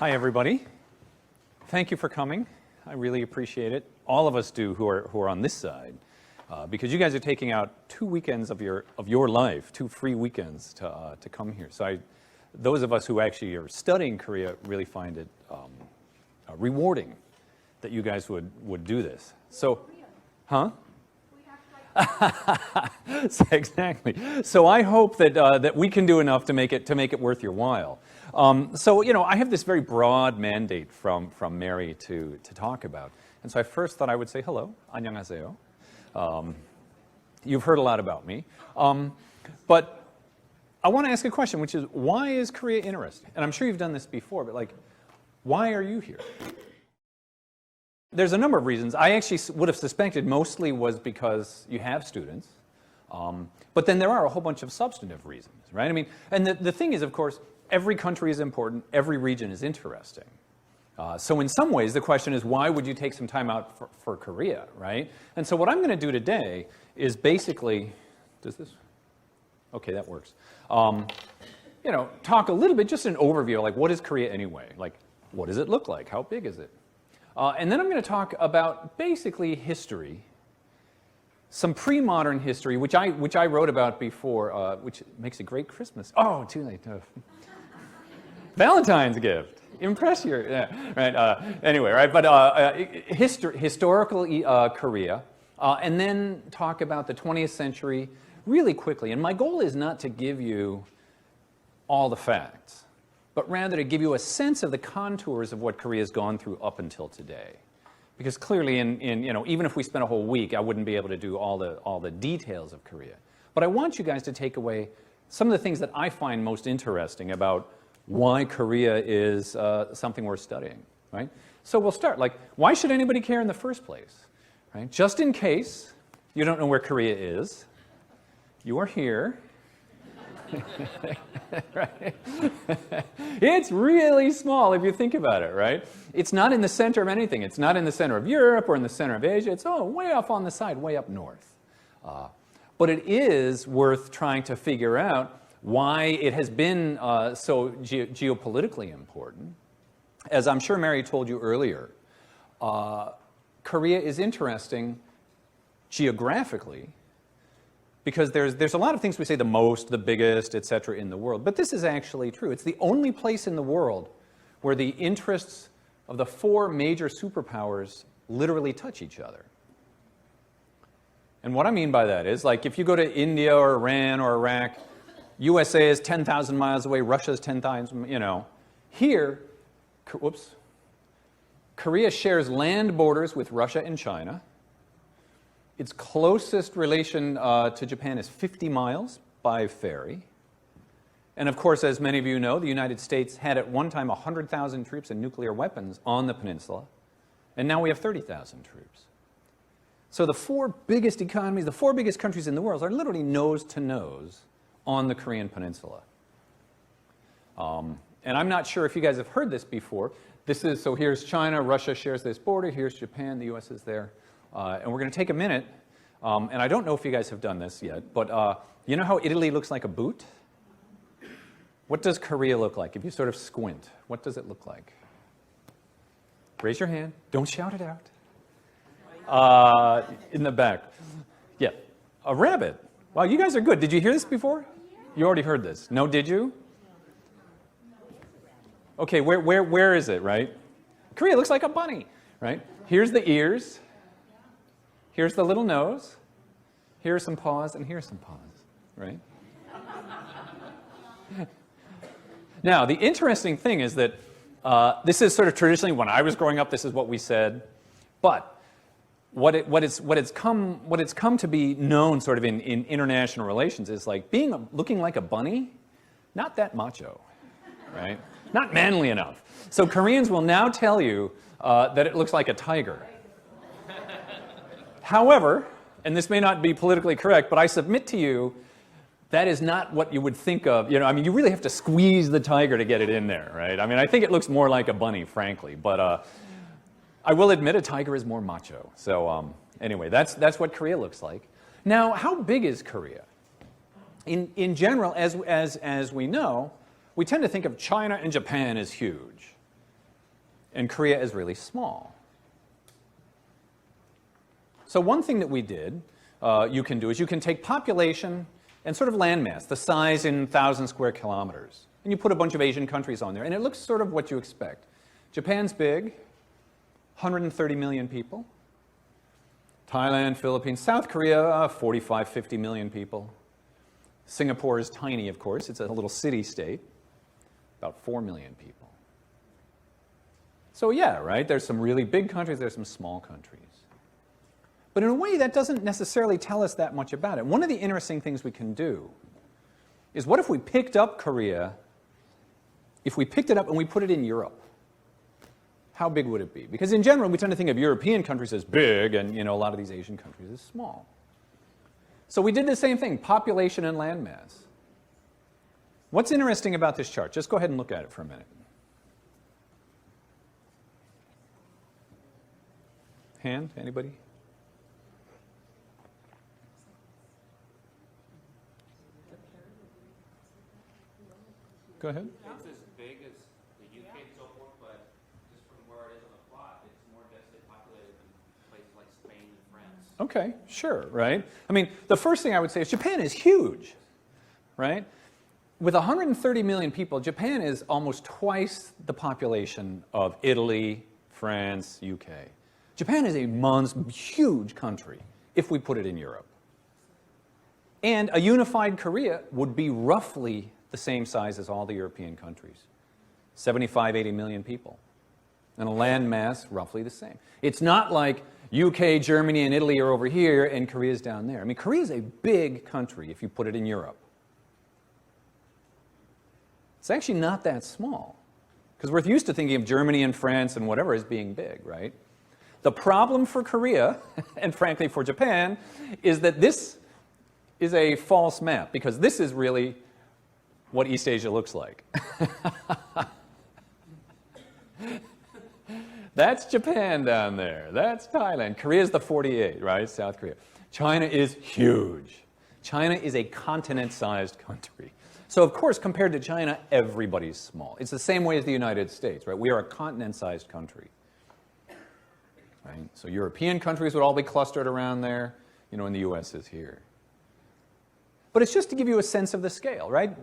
Hi, everybody. Thank you for coming. I really appreciate it. All of us do who are on this side, because you guys are taking out 2 weekends of your life, 2 free weekends to come here. So those of us who actually are studying Korea really find it rewarding that you guys would do this. So, huh? Exactly. So I hope that we can do enough to make it worth your while. So I have this very broad mandate from Mary to talk about, and so I first thought I would say hello, 안녕하세요. You've heard a lot about me, but I want to ask a question, which is, why is Korea interesting? And I'm sure you've done this before, but why are you here? There's a number of reasons. I actually would have suspected mostly was because you have students, but then there are a whole bunch of substantive reasons, right? I mean, and the thing is, of course, every country is important, every region is interesting. So in some ways, the question is, why would you take some time out for Korea, right? And so what I'm going to do today is basically, does this? Okay, that works. Talk a little bit, just an overview, like what is Korea anyway? Like, what does it look like? How big is it? And then I'm going to talk about basically history, some pre-modern history, which I wrote about before, which makes a great Christmas. Oh, too late. Valentine's gift. Impress your, yeah, right. Anyway, right. But historical Korea, and then talk about the 20th century really quickly. And my goal is not to give you all the facts, but rather to give you a sense of the contours of what Korea has gone through up until today. Because clearly, even if we spent a whole week, I wouldn't be able to do all the details of Korea. But I want you guys to take away some of the things that I find most interesting about why Korea is something worth studying, right? So we'll start. Why should anybody care in the first place, right? Just in case you don't know where Korea is, you are here. Right? It's really small if you think about it, right? It's not in the center of anything. It's not in the center of Europe or in the center of Asia. It's way off on the side, way up north. But it is worth trying to figure out why it has been so geopolitically important. As I'm sure Mary told you earlier, Korea is interesting geographically, because there's a lot of things we say the most, the biggest, et cetera, in the world. But this is actually true. It's the only place in the world where the interests of the 4 major superpowers literally touch each other. And what I mean by that is, if you go to India or Iran or Iraq, USA is 10,000 miles away, Russia is 10,000, Here, Korea shares land borders with Russia and China. Its closest relation to Japan is 50 miles by ferry. And of course, as many of you know, the United States had at one time 100,000 troops and nuclear weapons on the peninsula. And now we have 30,000 troops. So the 4 biggest economies, the 4 biggest countries in the world are literally nose to nose on the Korean peninsula. And I'm not sure if you guys have heard this before. So here's China, Russia shares this border, here's Japan, the US is there. And we're going to take a minute, and I don't know if you guys have done this yet, but you know how Italy looks like a boot? What does Korea look like? If you sort of squint, what does it look like? Raise your hand. Don't shout it out. In the back. Yeah. A rabbit. Wow, you guys are good. Did you hear this before? You already heard this. No, did you? Okay, where is it, right? Korea looks like a bunny, right? Here's the ears. Here's the little nose. Here's some paws, and here's some paws, right? Now, the interesting thing is that this is sort of traditionally, when I was growing up, this is what we said. But what it's come to be known sort of in international relations is looking like a bunny, not that macho, right? Not manly enough. So Koreans will now tell you that it looks like a tiger. However, and this may not be politically correct, but I submit to you, that is not what you would think of. You really have to squeeze the tiger to get it in there, right? I think it looks more like a bunny, frankly. But I will admit a tiger is more macho. So anyway, that's what Korea looks like. Now, how big is Korea? In general, as we know, we tend to think of China and Japan as huge. and Korea is really small. So one thing that we did, you can do, is you can take population and sort of landmass, the size in 1,000 square kilometers, and you put a bunch of Asian countries on there, and it looks sort of what you expect. Japan's big, 130 million people. Thailand, Philippines, South Korea, 45, 50 million people. Singapore is tiny, of course. It's a little city-state, about 4 million people. So yeah, right, there's some really big countries, there's some small countries. But in a way, that doesn't necessarily tell us that much about it. One of the interesting things we can do is, what if we picked up Korea, if we picked it up and we put it in Europe? How big would it be? Because in general, we tend to think of European countries as big, and a lot of these Asian countries as small. So we did the same thing, population and landmass. What's interesting about this chart? Just go ahead and look at it for a minute. Hand, anybody? Go ahead. It's as big as the UK and so forth, but just from where it is on the plot, it's more densely populated than places like Spain and France. Okay, sure, right? I mean, the first thing I would say is Japan is huge, right? With 130 million people, Japan is almost twice the population of Italy, France, UK. Japan is a huge country if we put it in Europe. And a unified Korea would be roughly the same size as all the European countries, 75, 80 million people, and a land mass roughly the same. It's not like UK, Germany, and Italy are over here, and Korea's down there. I mean, Korea is a big country if you put it in Europe. It's actually not that small, because we're used to thinking of Germany and France and whatever as being big, right? The problem for Korea, and frankly for Japan, is that this is a false map, because this is really what East Asia looks like. That's Japan down there. That's Thailand. Korea's the 48, right? South Korea. China is huge. China is a continent-sized country. So, of course, compared to China, everybody's small. It's the same way as the United States, right? We are a continent-sized country. Right? So European countries would all be clustered around there, and the U.S. is here. But it's just to give you a sense of the scale, right?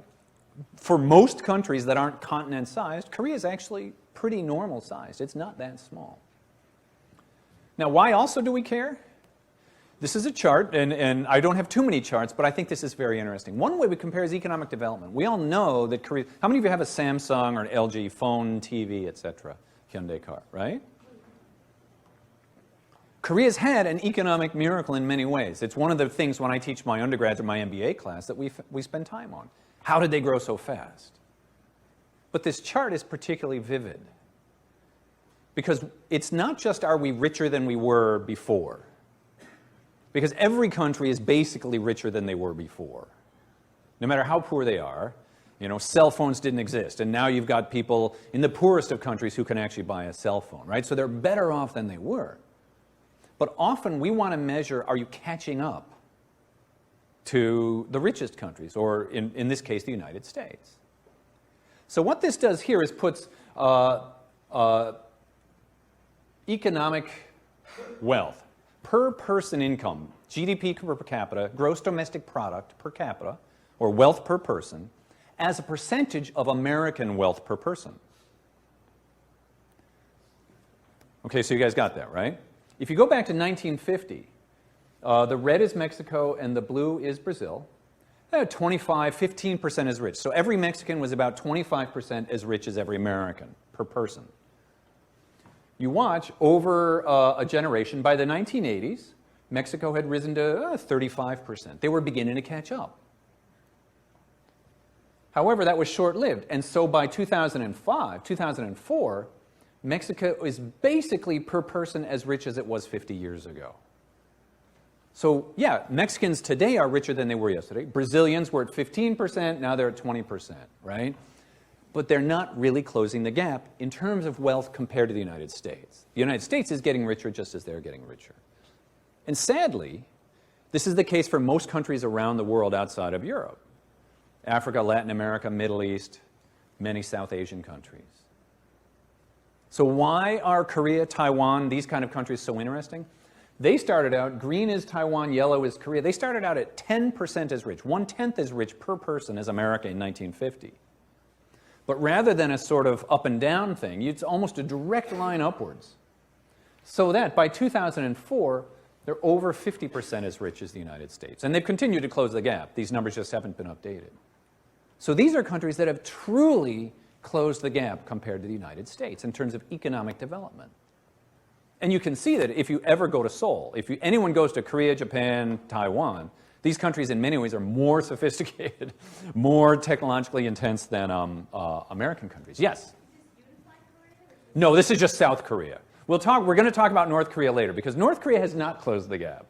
For most countries that aren't continent-sized, Korea is actually pretty normal-sized. It's not that small. Now, why also do we care? This is a chart, and I don't have too many charts, but I think this is very interesting. One way we compare is economic development. We all know that Korea... How many of you have a Samsung or an LG phone, TV, etc., Hyundai car, right? Korea's had an economic miracle in many ways. It's one of the things when I teach my undergrads or my MBA class that we spend time on. How did they grow so fast? But this chart is particularly vivid, because it's not just are we richer than we were before, because every country is basically richer than they were before. No matter how poor they are, cell phones didn't exist, and now you've got people in the poorest of countries who can actually buy a cell phone, right? So they're better off than they were. But often we want to measure, are you catching up to the richest countries, or in this case, the United States. So what this does here is puts economic wealth, per person income, GDP per capita, gross domestic product per capita, or wealth per person, as a percentage of American wealth per person. Okay, so you guys got that, right? If you go back to 1950, the red is Mexico and the blue is Brazil. 15% as rich. So every Mexican was about 25% as rich as every American per person. You watch over a generation, by the 1980s, Mexico had risen to 35%. They were beginning to catch up. However, that was short-lived. And so by 2005, 2004, Mexico is basically per person as rich as it was 50 years ago. So yeah, Mexicans today are richer than they were yesterday. Brazilians were at 15%, now they're at 20%, right? But they're not really closing the gap in terms of wealth compared to the United States. The United States is getting richer just as they're getting richer. And sadly, this is the case for most countries around the world outside of Europe. Africa, Latin America, Middle East, many South Asian countries. So why are Korea, Taiwan, these kind of countries so interesting? They started out, green is Taiwan, yellow is Korea. They started out at 10% as rich, 1/10 as rich per person as America in 1950. But rather than a sort of up and down thing, it's almost a direct line upwards. So that by 2004, they're over 50% as rich as the United States. And they've continued to close the gap. These numbers just haven't been updated. So these are countries that have truly closed the gap compared to the United States in terms of economic development. And you can see that if you ever go to Seoul, if anyone goes to Korea, Japan, Taiwan, these countries in many ways are more sophisticated, more technologically intense than American countries. Yes? No, this is just South Korea. We're going to talk about North Korea later because North Korea has not closed the gap.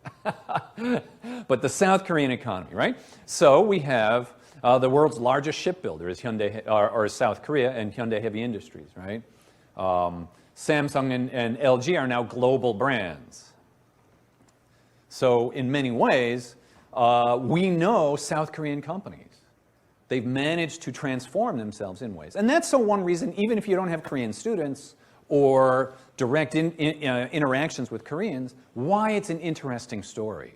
But the South Korean economy, right? So we have the world's largest shipbuilder is Hyundai, or South Korea, and Hyundai Heavy Industries, right? Samsung and LG are now global brands. So in many ways, we know South Korean companies. They've managed to transform themselves in ways. And that's so one reason, even if you don't have Korean students or direct interactions with Koreans, why it's an interesting story.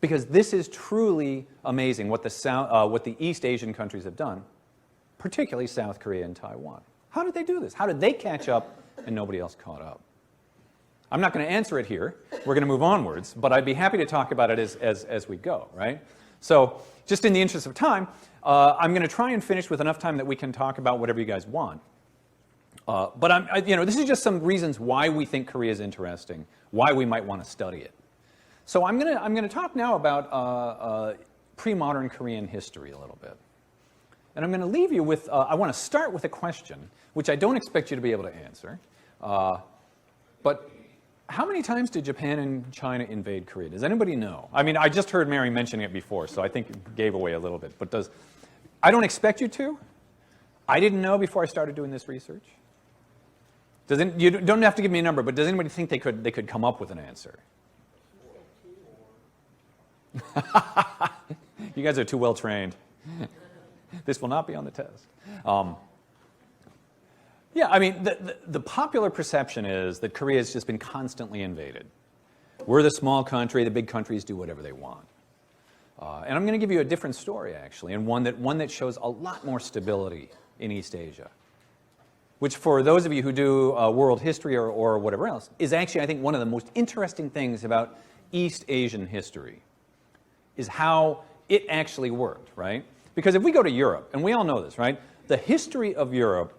Because this is truly amazing what the East Asian countries have done, particularly South Korea and Taiwan. How did they do this? How did they catch up and nobody else caught up? I'm not going to answer it here. We're going to move onwards, but I'd be happy to talk about it as we go, right? So just in the interest of time, I'm going to try and finish with enough time that we can talk about whatever you guys want. But this is just some reasons why we think Korea is interesting, why we might want to study it. So I'm going to talk now about pre-modern Korean history a little bit. And I'm going to leave you with, I want to start with a question, which I don't expect you to be able to answer. But how many times did Japan and China invade Korea? Does anybody know? I mean, I just heard Mary mentioning it before, so I think it gave away a little bit. But I don't expect you to. I didn't know before I started doing this research. You don't have to give me a number, but does anybody think they could come up with an answer? You guys are too well trained. This will not be on the test. Yeah, I mean, the popular perception is that Korea has just been constantly invaded. We're the small country, the big countries do whatever they want. And I'm going to give you a different story, actually, and one that shows a lot more stability in East Asia, which for those of you who do world history or whatever else, is actually, I think, one of the most interesting things about East Asian history, is how it actually worked, right? Because if we go to Europe, and we all know this, right? The history of Europe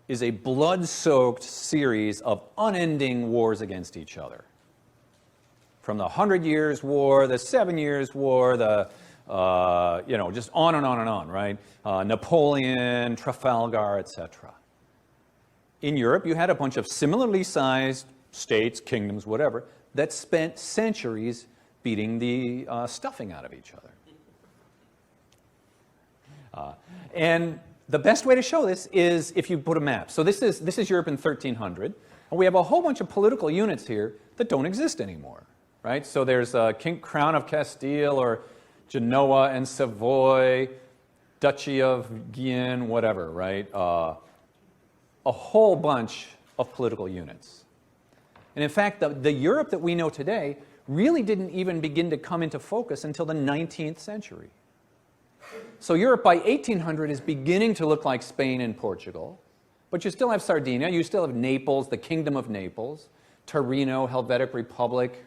is a blood-soaked series of unending wars against each other. From the 100 Years' War, the 7 Years' War, just on and on and on, right? Napoleon, Trafalgar, etc. In Europe, you had a bunch of similarly sized states, kingdoms, whatever, that spent centuries beating the stuffing out of each other. And the best way to show this is if you put a map. So this is Europe in 1300, and we have a whole bunch of political units here that don't exist anymore, right? So there's Crown of Castile or Genoa and Savoy, Duchy of Guyenne, whatever, right? A whole bunch of political units. And in fact, the Europe that we know today really didn't even begin to come into focus until the 19th century. So Europe by 1800 is beginning to look like Spain and Portugal, but you still have Sardinia, you still have Naples, the Kingdom of Naples, Torino, Helvetic Republic,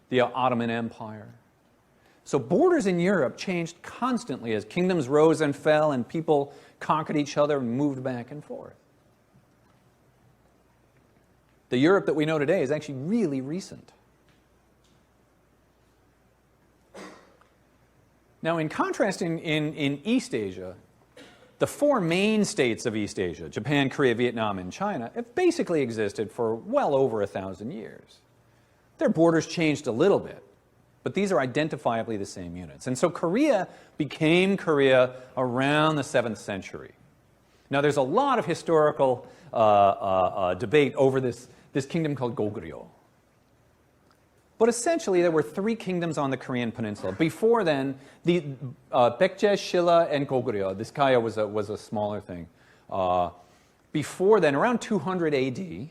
the Ottoman Empire. So borders in Europe changed constantly as kingdoms rose and fell and people conquered each other and moved back and forth. The Europe that we know today is actually really recent. Now, in contrast, in East Asia, the four main states of East Asia, Japan, Korea, Vietnam, and China, have basically existed for well over 1,000 years. Their borders changed a little bit, but these are identifiably the same units. And so Korea became Korea around the 7th century. Now, there's a lot of historical debate over this kingdom called Goguryeo. But essentially, there were three kingdoms on the Korean peninsula. Before then, the Baekje, Shilla, and Goguryeo. This Kaya was a smaller thing. before then, around 200 AD, there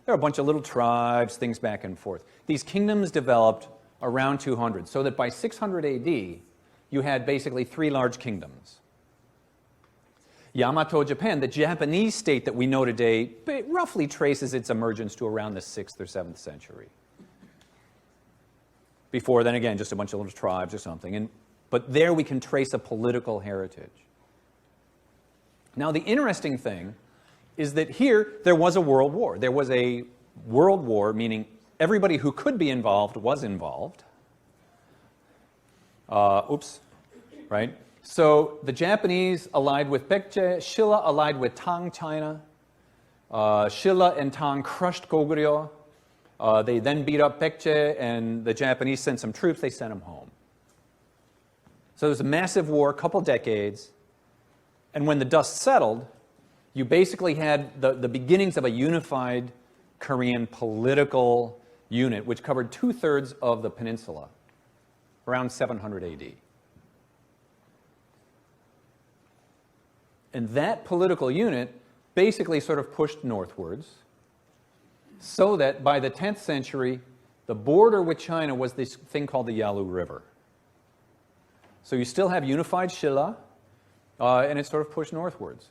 are a bunch of little tribes, things back and forth. These kingdoms developed around 200, so that by 600 AD, you had basically 3 large kingdoms. Yamato Japan, the Japanese state that we know today, roughly traces its emergence to around the 6th or 7th century. Before then, again, just a bunch of little tribes or something. But there we can trace a political heritage. Now, the interesting thing is that here there was a world war. There was a world war, meaning everybody who could be involved was involved. Right? So the Japanese allied with Baekje, Silla allied with Tang China. Silla and Tang crushed Goguryeo. They then beat up Baekje, and the Japanese sent some troops. They sent them home. So there was a massive war, a couple decades. And when the dust settled, you basically had the beginnings of a unified Korean political unit, which covered 2/3 of the peninsula, around 700 AD. And that political unit basically sort of pushed northwards, so that by the 10th century, the border with China was this thing called the Yalu River. So you still have unified Silla, and it's sort of pushed northwards.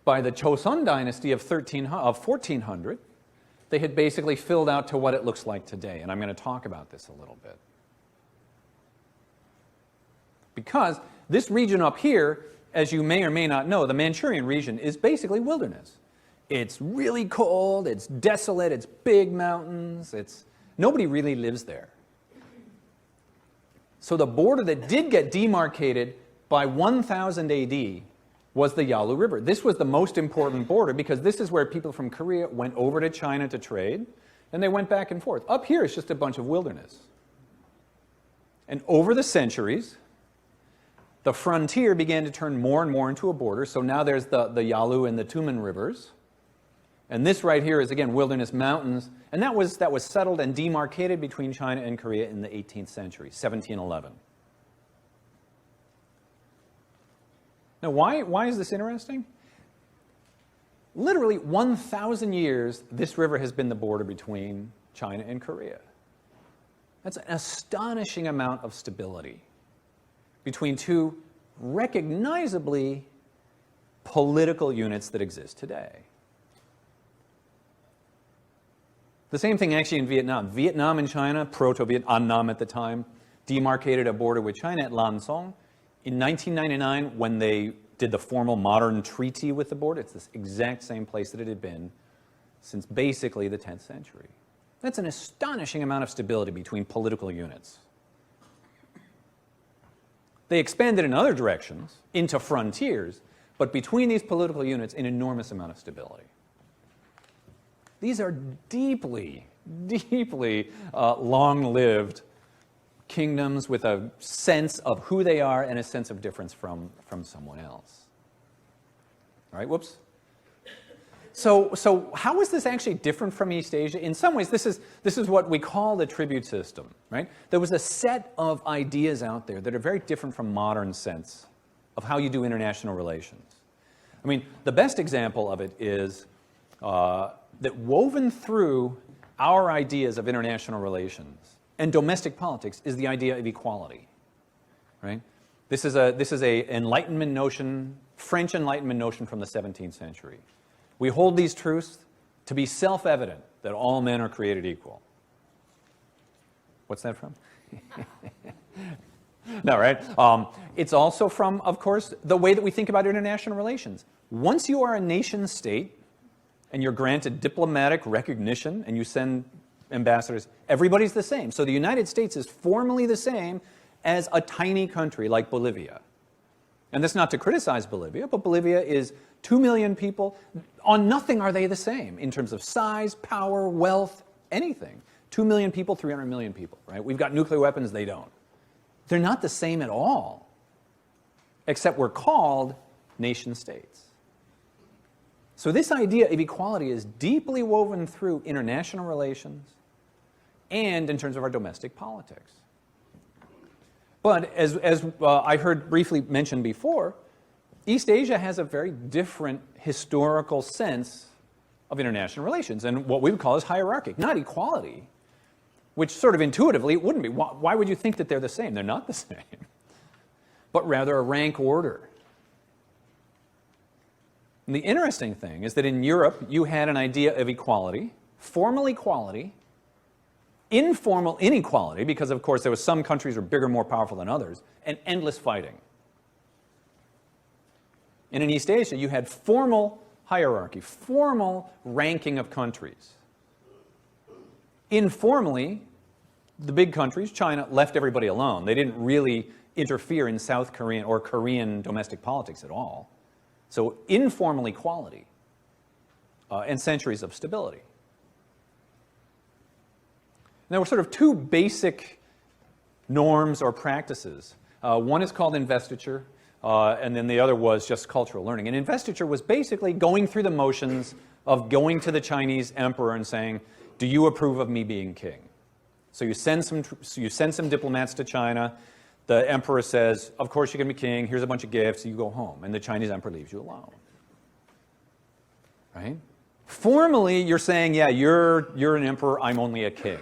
By the Chosun dynasty of 1400, they had basically filled out to what it looks like today, and I'm going to talk about this a little bit. Because this region up here, as you may or may not know, the Manchurian region is basically wilderness. It's really cold, it's desolate, it's big mountains, nobody really lives there. So the border that did get demarcated by 1000 AD was the Yalu River. This was the most important border because this is where people from Korea went over to China to trade, and they went back and forth. Up here is just a bunch of wilderness. And over the centuries, the frontier began to turn more and more into a border. So now there's the Yalu and the Tumen rivers. And this right here is, again, wilderness mountains. And that was settled and demarcated between China and Korea in the 18th century, 1711. Now, why is this interesting? Literally 1,000 years, this river has been the border between China and Korea. That's an astonishing amount of stability between two recognizably political units that exist today. The same thing actually in Vietnam. Vietnam and China, Proto-Vietnam, Annam at the time, demarcated a border with China at Lan Song. In 1999, when they did the formal modern treaty with the border, it's this exact same place that it had been since basically the 10th century. That's an astonishing amount of stability between political units. They expanded in other directions, into frontiers, but between these political units, an enormous amount of stability. These are deeply, deeply long-lived kingdoms with a sense of who they are and a sense of difference from someone else. All right, whoops. So how is this actually different from East Asia? In some ways, this is what we call the tribute system, right? There was a set of ideas out there that are very different from modern sense of how you do international relations. I mean, the best example of it is that woven through our ideas of international relations and domestic politics is the idea of equality, right? This is a Enlightenment notion, French Enlightenment notion from the 17th century. We hold these truths to be self-evident that all men are created equal. What's that from? No, right? It's also from, of course, the way that we think about international relations. Once you are a nation state and you're granted diplomatic recognition and you send ambassadors, everybody's the same. So the United States is formally the same as a tiny country like Bolivia. And that's not to criticize Bolivia, but Bolivia is 2 million people. On nothing are they the same in terms of size, power, wealth, anything. 2 million people, 300 million people, right? We've got nuclear weapons, they don't. They're not the same at all, except we're called nation states. So this idea of equality is deeply woven through international relations and in terms of our domestic politics. But as I heard briefly mentioned before, East Asia has a very different historical sense of international relations and what we would call as hierarchic, not equality, which sort of intuitively it wouldn't be. Why would you think that they're the same? They're not the same, but rather a rank order. And the interesting thing is that in Europe, you had an idea of equality, formal equality, informal inequality, because of course there were some countries were bigger, more powerful than others, and endless fighting. And in East Asia, you had formal hierarchy, formal ranking of countries. Informally, the big countries, China, left everybody alone. They didn't really interfere in South Korean or Korean domestic politics at all. So informal equality and centuries of stability. And there were sort of two basic norms or practices. One is called investiture, and then the other was just cultural learning. And investiture was basically going through the motions of going to the Chinese emperor and saying, do you approve of me being king? So you send some diplomats to China. The emperor says, of course you're going to be king. Here's a bunch of gifts. You go home. And the Chinese emperor leaves you alone. Right? Formally, you're saying, yeah, you're an emperor. I'm only a king.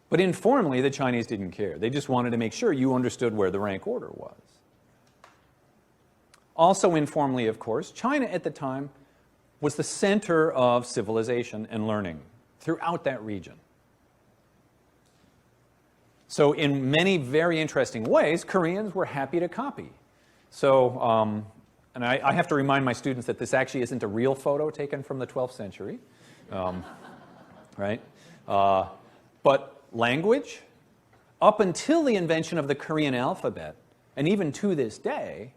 But informally, the Chinese didn't care. They just wanted to make sure you understood where the rank order was. Also informally, of course, China at the time was the center of civilization and learning throughout that region. So in many very interesting ways, Koreans were happy to copy. So, and I have to remind my students that this actually isn't a real photo taken from the 12th century, right? But language, up until the invention of the Korean alphabet, and even to this day,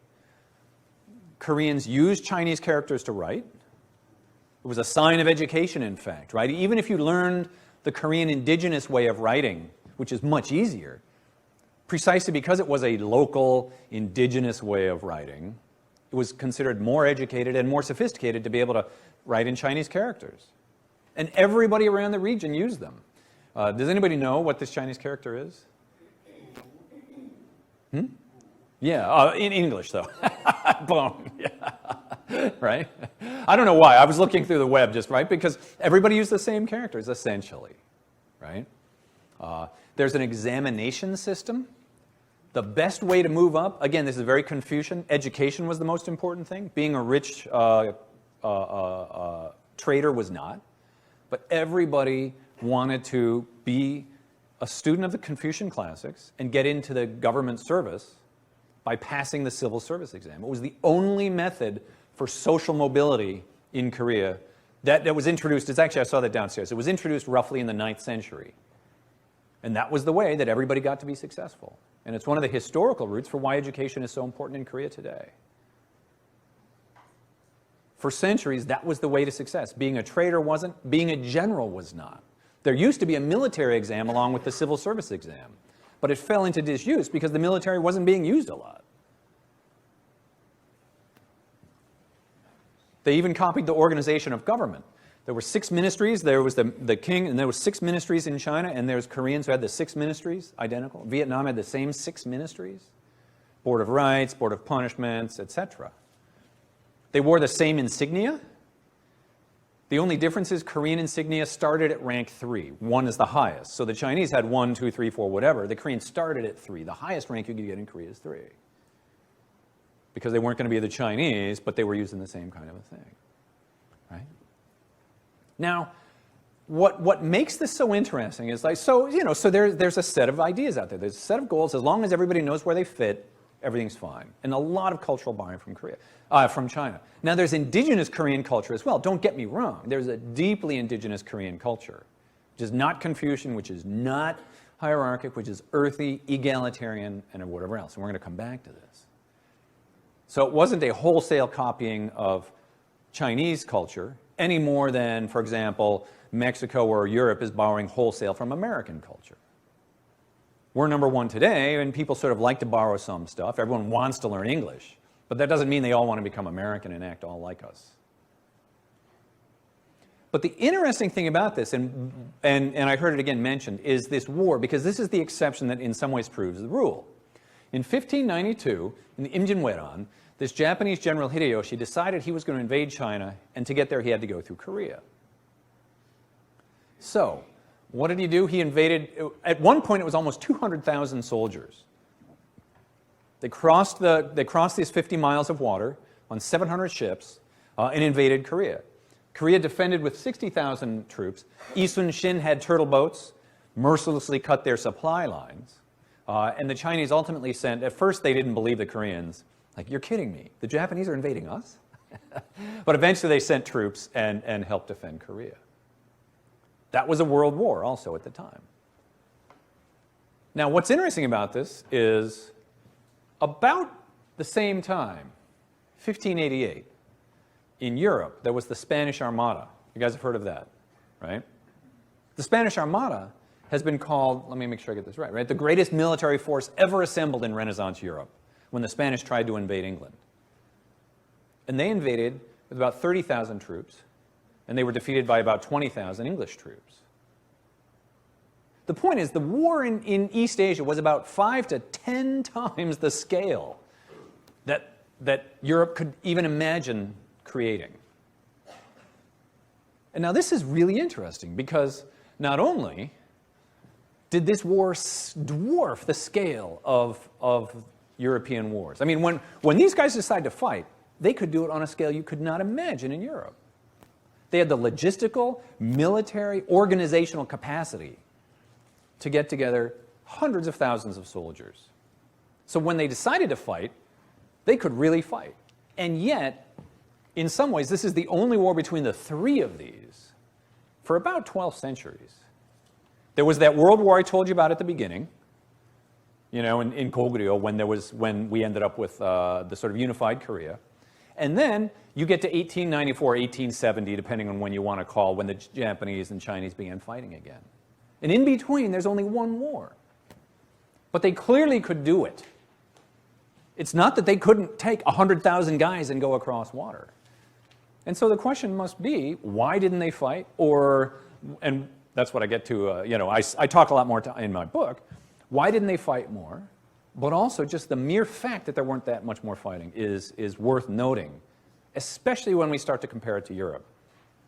Koreans used Chinese characters to write. It was a sign of education, in fact, right? Even if you learned the Korean indigenous way of writing, which is much easier, precisely because it was a local, indigenous way of writing, it was considered more educated and more sophisticated to be able to write in Chinese characters. And everybody around the region used them. Does anybody know what this Chinese character is? Yeah, in English, though. Bone, yeah. Right? I don't know why. I was looking through the web just right, because everybody used the same characters, essentially. Right? There's an examination system. The best way to move up, again, this is very Confucian. Education was the most important thing. Being a rich trader was not. But everybody wanted to be a student of the Confucian classics and get into the government service by passing the civil service exam. It was the only method for social mobility in Korea that was introduced. It's actually, I saw that downstairs. It was introduced roughly in the 9th century. And that was the way that everybody got to be successful. And it's one of the historical roots for why education is so important in Korea today. For centuries, that was the way to success. Being a trader wasn't, being a general was not. There used to be a military exam along with the civil service exam, but it fell into disuse because the military wasn't being used a lot. They even copied the organization of government. There were 6 ministries. There was the king, and there were 6 ministries in China, and there's Koreans who had the 6 ministries, identical. Vietnam had the same 6 ministries. Board of Rights, Board of Punishments, etc. They wore the same insignia. The only difference is Korean insignia started at rank 3. 1 is the highest. So the Chinese had 1, 2, 3, 4, whatever. The Koreans started at 3. The highest rank you could get in Korea is 3. Because they weren't going to be the Chinese, but they were using the same kind of a thing. Right? Now, what makes this so interesting is like, so there's a set of ideas out there. There's a set of goals. As long as everybody knows where they fit, everything's fine. And a lot of cultural buying from China. Now, there's indigenous Korean culture as well. Don't get me wrong. There's a deeply indigenous Korean culture, which is not Confucian, which is not hierarchic, which is earthy, egalitarian, and whatever else. And we're going to come back to this. So it wasn't a wholesale copying of Chinese culture any more than, for example, Mexico or Europe is borrowing wholesale from American culture. We're number 1 today, and people sort of like to borrow some stuff. Everyone wants to learn English. But that doesn't mean they all want to become American and act all like us. But the interesting thing about this, and I heard it again mentioned, is this war, because this is the exception that in some ways proves the rule. In 1592, in the Imjinweran, this Japanese general Hideyoshi decided he was going to invade China, and to get there he had to go through Korea. So, what did he do? He invaded, at one point it was almost 200,000 soldiers. They crossed these 50 miles of water on 700 ships and invaded Korea. Korea defended with 60,000 troops. Yi Sun-shin had turtle boats, mercilessly cut their supply lines. And the Chinese ultimately sent, at first they didn't believe the Koreans. Like, you're kidding me. The Japanese are invading us? But eventually they sent troops and helped defend Korea. That was a world war also at the time. Now, what's interesting about this is about the same time, 1588, in Europe, there was the Spanish Armada. You guys have heard of that, right? The Spanish Armada has been called, let me make sure I get this right, the greatest military force ever assembled in Renaissance Europe when the Spanish tried to invade England. And they invaded with about 30,000 troops, and they were defeated by about 20,000 English troops. The point is, the war in East Asia was about 5 to 10 times the scale that Europe could even imagine creating. And now this is really interesting because not only did this war dwarf the scale of European wars. I mean, when these guys decided to fight, they could do it on a scale you could not imagine in Europe. They had the logistical, military, organizational capacity to get together hundreds of thousands of soldiers. So when they decided to fight, they could really fight. And yet, in some ways, this is the only war between the three of these for about 12 centuries. There was that world war I told you about at the beginning, you know, in Goguryeo, when we ended up with the sort of unified Korea. And then you get to 1894, 1870, depending on when you want to call, when the Japanese and Chinese began fighting again. And in between, there's only one war. But they clearly could do it. It's not that they couldn't take 100,000 guys and go across water. And so the question must be, why didn't they fight? And that's what I get to, I talk a lot more in my book. Why didn't they fight more? But also just the mere fact that there weren't that much more fighting is worth noting, especially when we start to compare it to Europe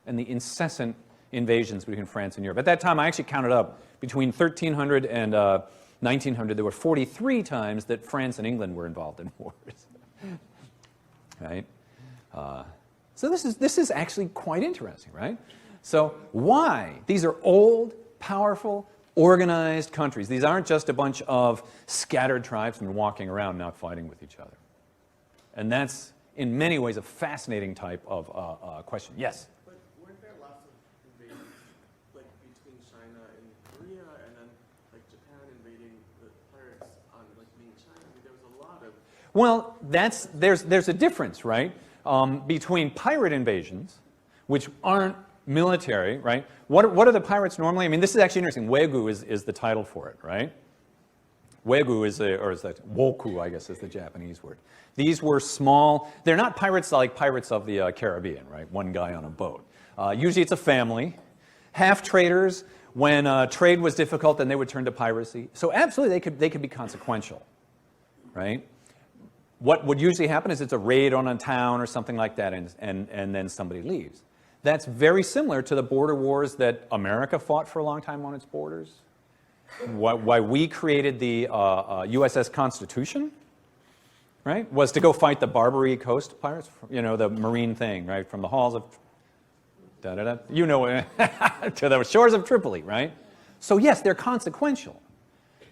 and the incessant invasions between France and Europe. At that time, I actually counted up between 1300 and 1900, there were 43 times that France and England were involved in wars. Right? So this is actually quite interesting, right? So why? These are old, powerful, organized countries. These aren't just a bunch of scattered tribesmen walking around not fighting with each other. And that's, in many ways, a fascinating type of question. Yes? But weren't there lots of invasions, like between China and Korea, and then like Japan invading the pirates on like being China? I mean, there was a lot of. Well, there's a difference, right, between pirate invasions, which aren't military, right? What are the pirates normally? I mean, this is actually interesting. Wegu is the title for it, right? Wegu is that woku, I guess, is the Japanese word. These were small. They're not pirates like pirates of the Caribbean, right? One guy on a boat. Usually it's a family. Half traders. When trade was difficult, then they would turn to piracy. So absolutely, they could be consequential, right? What would usually happen is it's a raid on a town or something like that, and then somebody leaves. That's very similar to the border wars that America fought for a long time on its borders. Why we created the USS Constitution, right, was to go fight the Barbary Coast pirates, the marine thing, right, from the halls of, to the shores of Tripoli, right? So yes, they're consequential.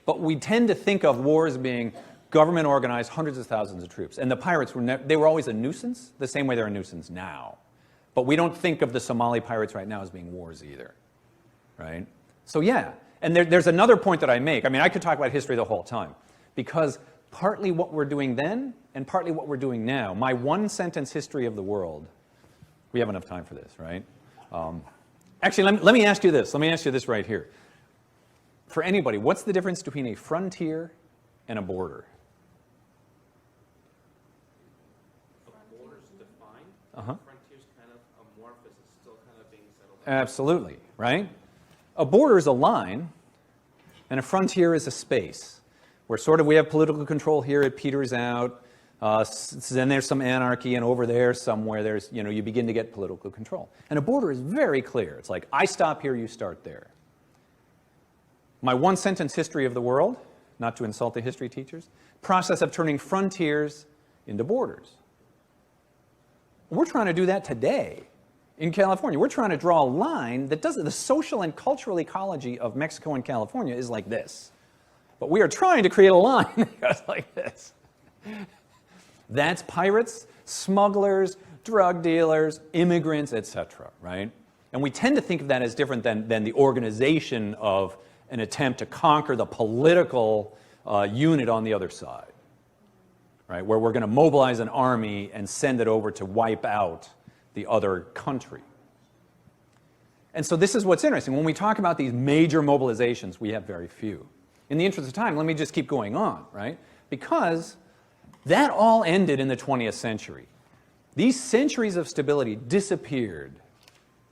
But we tend to think of wars being government organized, hundreds of thousands of troops. And the pirates they were always a nuisance, the same way they're a nuisance now. But we don't think of the Somali pirates right now as being wars either, right? So yeah, and there's another point that I make. I mean, I could talk about history the whole time, because partly what we're doing then and partly what we're doing now, my one-sentence history of the world, we have enough time for this, right? Actually, let me ask you this. Let me ask you this right here. For anybody, what's the difference between a frontier and a border? A border's defined. Uh-huh. Frontier's kind of amorphous. It's still kind of being settled. Absolutely, right? A border is a line, and a frontier is a space where sort of we have political control here, it peters out. Then there's some anarchy, and over there somewhere there's, you begin to get political control. And a border is very clear. It's like, I stop here, you start there. My one-sentence history of the world, not to insult the history teachers, process of turning frontiers into borders. We're trying to do that today in California. We're trying to draw a line that doesn't, the social and cultural ecology of Mexico and California is like this. But we are trying to create a line that goes like this. That's pirates, smugglers, drug dealers, immigrants, etc., right? And we tend to think of that as different than the organization of an attempt to conquer the political unit on the other side, right? Where we're going to mobilize an army and send it over to wipe out the other country. And so this is what's interesting. When we talk about these major mobilizations, we have very few. In the interest of time, let me just keep going on, right? Because that all ended in the 20th century. These centuries of stability disappeared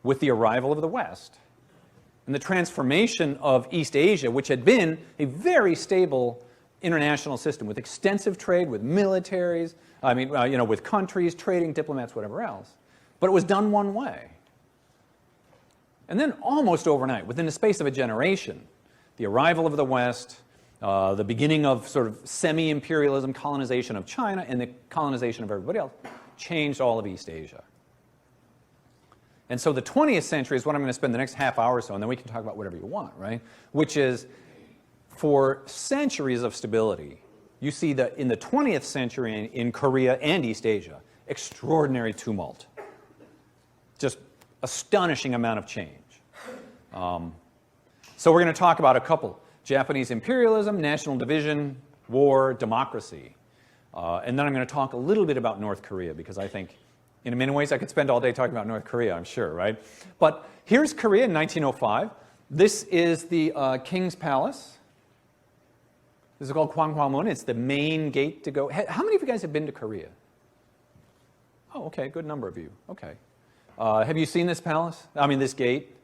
with the arrival of the West and the transformation of East Asia, which had been a very stable international system with extensive trade, with militaries, with countries, trading, diplomats, whatever else. But it was done one way. And then almost overnight, within the space of a generation, the arrival of the West, the beginning of sort of semi-imperialism, colonization of China, and the colonization of everybody else, changed all of East Asia. And so the 20th century is what I'm going to spend the next half hour or so, and then we can talk about whatever you want, right? Which is, for centuries of stability, you see that in the 20th century in Korea and East Asia, extraordinary tumult. Just astonishing amount of change. So we're going to talk about a couple. Japanese imperialism, national division, war, democracy. And then I'm going to talk a little bit about North Korea, because I think in many ways I could spend all day talking about North Korea, I'm sure, right? But here's Korea in 1905. This is the King's Palace. This is called Gwanghwamun. It's the main gate to go. How many of you guys have been to Korea? Oh, okay, good number of you. Okay. Have you seen this palace? I mean, this gate?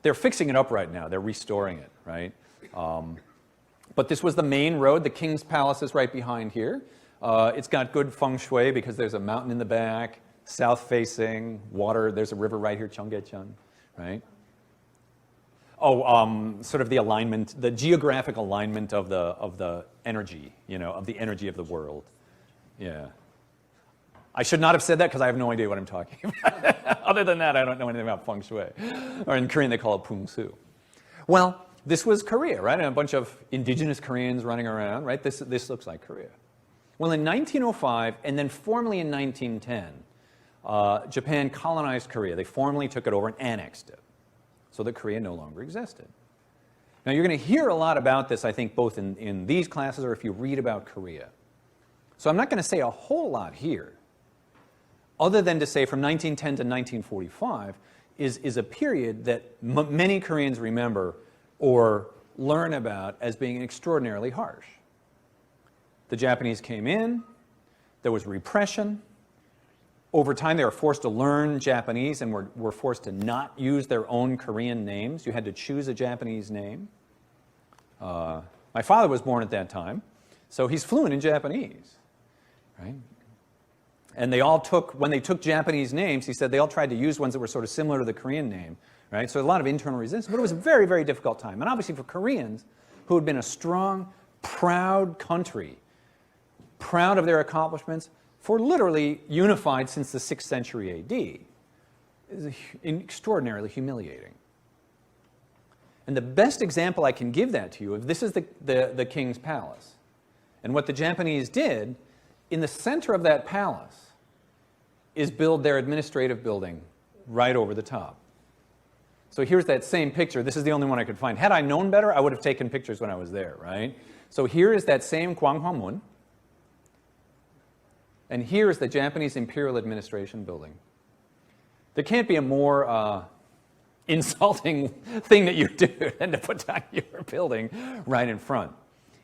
They're fixing it up right now. They're restoring it, right? But this was the main road. The King's Palace is right behind here. It's got good feng shui because there's a mountain in the back, south-facing, water. There's a river right here, Cheonggyecheon, right? Oh, sort of the alignment, the geographic alignment of the energy, of the energy of the world. Yeah. I should not have said that because I have no idea what I'm talking about. Other than that, I don't know anything about feng shui. Or in Korean, they call it pungsu. Well, this was Korea, right? And a bunch of indigenous Koreans running around, right? This looks like Korea. Well, in 1905, and then formally in 1910, Japan colonized Korea. They formally took it over and annexed it, so that Korea no longer existed. Now, you're going to hear a lot about this, I think, both in these classes or if you read about Korea. So I'm not going to say a whole lot here, other than to say from 1910 to 1945 is a period that many Koreans remember or learn about as being extraordinarily harsh. The Japanese came in, there was repression. Over time, they were forced to learn Japanese and were forced to not use their own Korean names. You had to choose a Japanese name. My father was born at that time, so he's fluent in Japanese, right? And they all took, when they took Japanese names, he said they all tried to use ones that were sort of similar to the Korean name, right? So a lot of internal resistance, but it was a very, very difficult time. And obviously for Koreans, who had been a strong, proud country, proud of their accomplishments, for literally unified since the 6th century AD, is extraordinarily humiliating. And the best example I can give that to you, if this is the King's Palace, and what the Japanese did, in the center of that palace is build their administrative building right over the top. So here's that same picture. This is the only one I could find. Had I known better, I would have taken pictures when I was there, right? So here is that same Gwanghwamun. And here is the Japanese Imperial Administration building. There can't be a more insulting thing that you do than to put down your building right in front.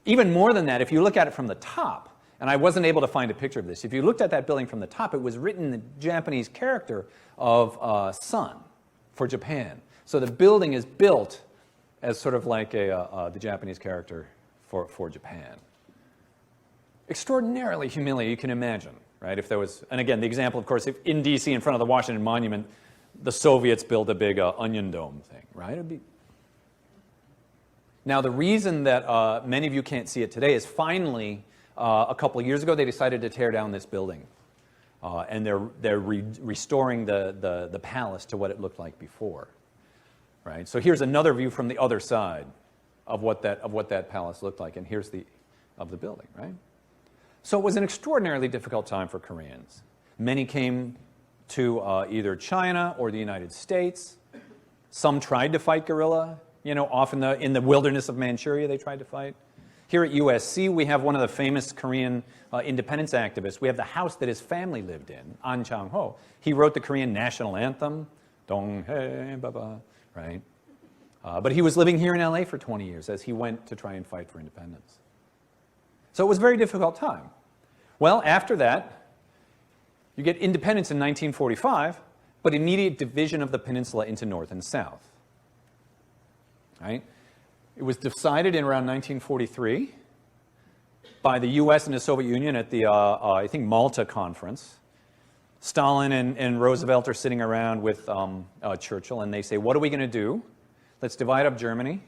Even more than that, if you look at it from the top, and I wasn't able to find a picture of this, if you looked at that building from the top, it was written in the Japanese character of sun for Japan. So the building is built as sort of like the Japanese character for Japan. extraordinarily humiliating, you can imagine, right? If there was, and again, the example, of course, if in D.C. in front of the Washington Monument, the Soviets built a big onion dome thing, right? It'd be... Now, the reason that many of you can't see it today is finally, a couple of years ago, they decided to tear down this building. And they're restoring the palace to what it looked like before, right? So here's another view from the other side of what that palace looked like, and here's the building, right? So it was an extraordinarily difficult time for Koreans. Many came to either China or the United States. Some tried to fight guerrilla. You know, often in the wilderness of Manchuria they tried to fight. Here at USC, we have one of the famous Korean independence activists. We have the house that his family lived in, An Chang-ho. He wrote the Korean national anthem, Dong-hae Baba, right? But he was living here in LA for 20 years as he went to try and fight for independence. So it was a very difficult time. Well, after that, you get independence in 1945, but immediate division of the peninsula into North and South. Right? It was decided in around 1943 by the U.S. and the Soviet Union at the, I think, Malta Conference. Stalin and Roosevelt are sitting around with Churchill, and they say, what are we going to do? Let's divide up Germany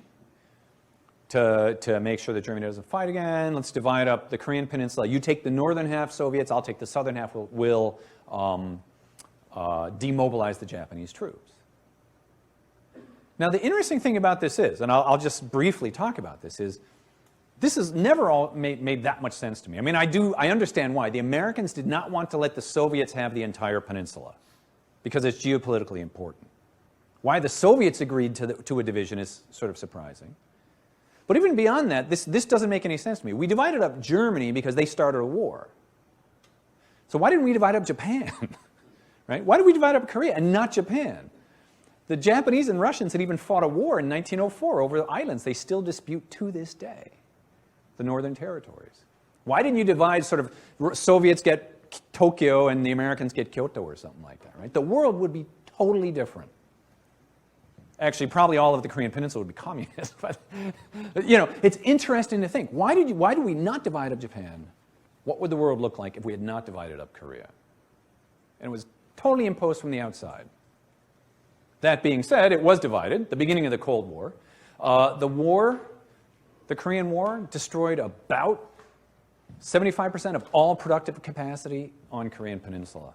to make sure that Germany doesn't fight again. Let's divide up the Korean peninsula. You take the northern half, Soviets. I'll take the southern half. We'll demobilize the Japanese troops. Now, the interesting thing about this is, and I'll just briefly talk about this, is this has never all made that much sense to me. I mean, I understand why. The Americans did not want to let the Soviets have the entire peninsula because it's geopolitically important. Why the Soviets agreed to a division is sort of surprising. But even beyond that, this doesn't make any sense to me. We divided up Germany because they started a war. So why didn't we divide up Japan? Right? Why did we divide up Korea and not Japan? The Japanese and Russians had even fought a war in 1904 over the islands. They still dispute to this day the northern territories. Why didn't you divide sort of Soviets get Tokyo and the Americans get Kyoto or something like that, right? The world would be totally different. Actually, probably all of the Korean Peninsula would be communist. But, you know, it's interesting to think. Why did we not divide up Japan? What would the world look like if we had not divided up Korea? And it was totally imposed from the outside. That being said, it was divided, the beginning of the Cold War. The Korean War, destroyed about 75% of all productive capacity on Korean Peninsula.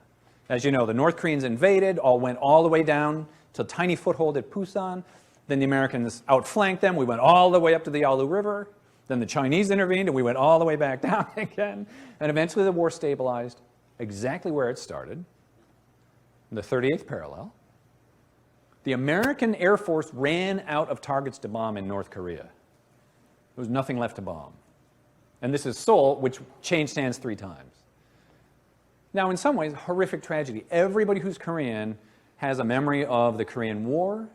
As you know, the North Koreans invaded, went all the way down to a tiny foothold at Pusan. Then the Americans outflanked them. We went all the way up to the Yalu River. Then the Chinese intervened, and we went all the way back down again. And eventually the war stabilized exactly where it started, in the 38th parallel. The American Air Force ran out of targets to bomb in North Korea. There was nothing left to bomb. And this is Seoul, which changed hands 3 times. Now, in some ways, horrific tragedy. Everybody who's Korean has a memory of the Korean War,